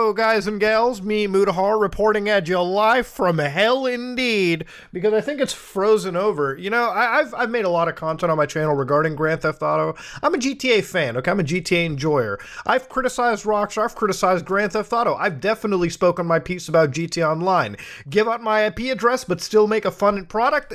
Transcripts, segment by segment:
Hello, guys and gals. Me, Mutahar, reporting at you live from hell indeed, because I think it's frozen over. You know, I've made a lot of content on my channel regarding Grand Theft Auto. I'm a GTA fan, okay? I'm a GTA enjoyer. I've criticized Rockstar, I've criticized Grand Theft Auto. I've definitely spoken my piece about GTA Online. Give out my IP address, but still make a fun product?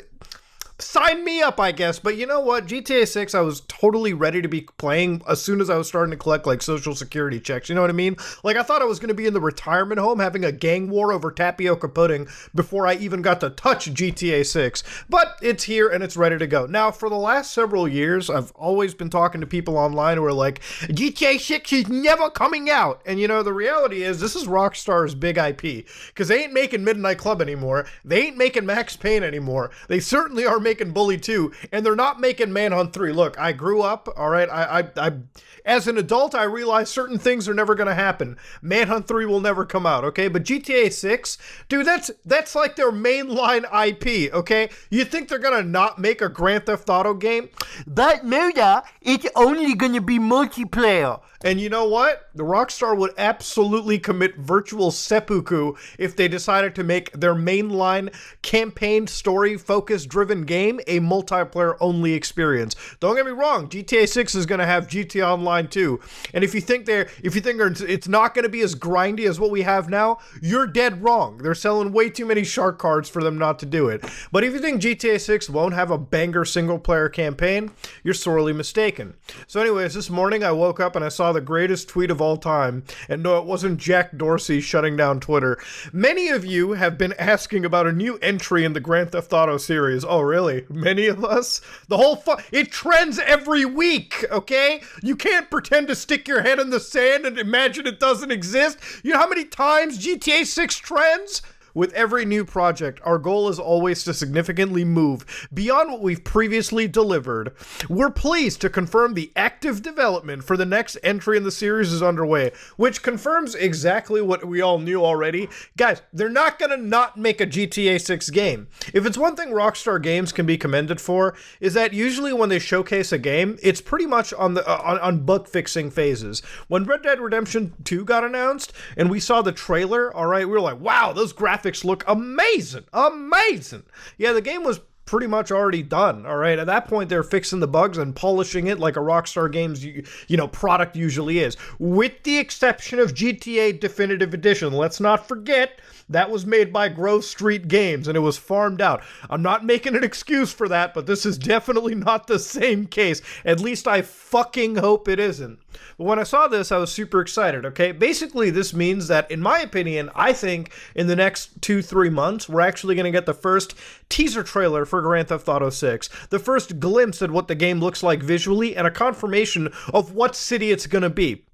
Sign me up, I guess. But you know what? GTA 6, I was totally ready to be playing as soon as I was starting to collect, like, social security checks. You know what I mean? Like, I thought I was going to be in the retirement home having a gang war over tapioca pudding before I even got to touch GTA 6. But it's here and it's ready to go. Now, for the last several years, I've always been talking to people online who are like, GTA 6 is never coming out. And, you know, the reality is this is Rockstar's big IP. Because they ain't making Midnight Club anymore. They ain't making Max Payne anymore. They certainly are making Bully 2, and they're not making Manhunt 3. Look, I grew up, all right, I as an adult, I realized certain things are never going to happen. Manhunt 3 will never come out, okay? But GTA 6, dude, that's like their mainline IP, okay? You think they're going to not make a Grand Theft Auto game? But no, it's only going to be multiplayer. And you know what? The Rockstar would absolutely commit virtual seppuku if they decided to make their mainline campaign story focus driven game a multiplayer only experience. Don't get me wrong, GTA 6 is going to have GTA Online too. And if you think it's not going to be as grindy as what we have now, you're dead wrong. They're selling way too many shark cards for them not to do it. But if you think GTA 6 won't have a banger single player campaign, you're sorely mistaken. So anyways, this morning I woke up and I saw the greatest tweet of all time, and no, it wasn't Jack Dorsey shutting down Twitter. Many of you have been asking about a new entry in the Grand Theft Auto series. Oh, really? Many of us? The whole it trends every week, okay? You can't pretend to stick your head in the sand and imagine it doesn't exist. You know how many times GTA 6 trends? With every new project, our goal is always to significantly move beyond what we've previously delivered. We're pleased to confirm the active development for the next entry in the series is underway, which confirms exactly what we all knew already. Guys, they're not gonna not make a GTA 6 game. If it's one thing Rockstar Games can be commended for, is that usually when they showcase a game, it's pretty much on the on bug fixing phases. When Red Dead Redemption 2 got announced and we saw the trailer, all right, we were like, wow, those graphics look amazing. Yeah, the game was pretty much already done, all right? At that point, they're fixing the bugs and polishing it like a Rockstar Games, product usually is. With the exception of GTA Definitive Edition. Let's not forget, that was made by Grove Street Games, and it was farmed out. I'm not making an excuse for that, but this is definitely not the same case. At least I fucking hope it isn't. But when I saw this, I was super excited, okay? Basically, this means that, in my opinion, I think in the next 2-3 months, we're actually going to get the first teaser trailer for Grand Theft Auto 6, the first glimpse at what the game looks like visually, and a confirmation of what city it's going to be.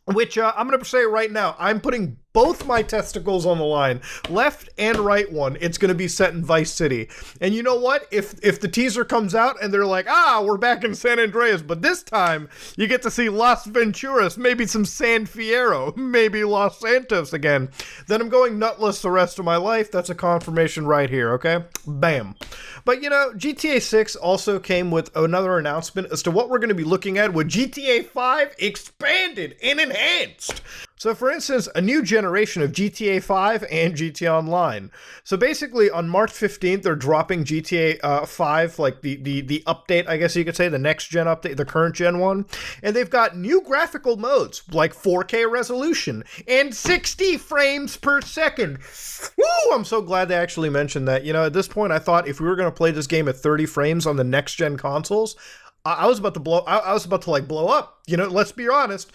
Which, I'm going to say right now, I'm putting both my testicles on the line, left and right one. It's going to be set in Vice City. And you know what? If the teaser comes out and they're like, we're back in San Andreas, but this time you get to see Las Venturas, maybe some San Fierro, maybe Los Santos again, then I'm going nutless the rest of my life. That's a confirmation right here, okay? Bam. But you know, GTA 6 also came with another announcement as to what we're going to be looking at with GTA 5 expanded and enhanced. So for instance, a new generation of GTA 5 and GTA Online. So basically on March 15th, they're dropping GTA 5, like the update, I guess you could say, the next gen update, the current gen one. And they've got new graphical modes, like 4K resolution and 60 frames per second. Woo! I'm so glad they actually mentioned that. You know, at this point, I thought if we were going to play this game at 30 frames on the next gen consoles, I was about to blow up. You know, let's be honest.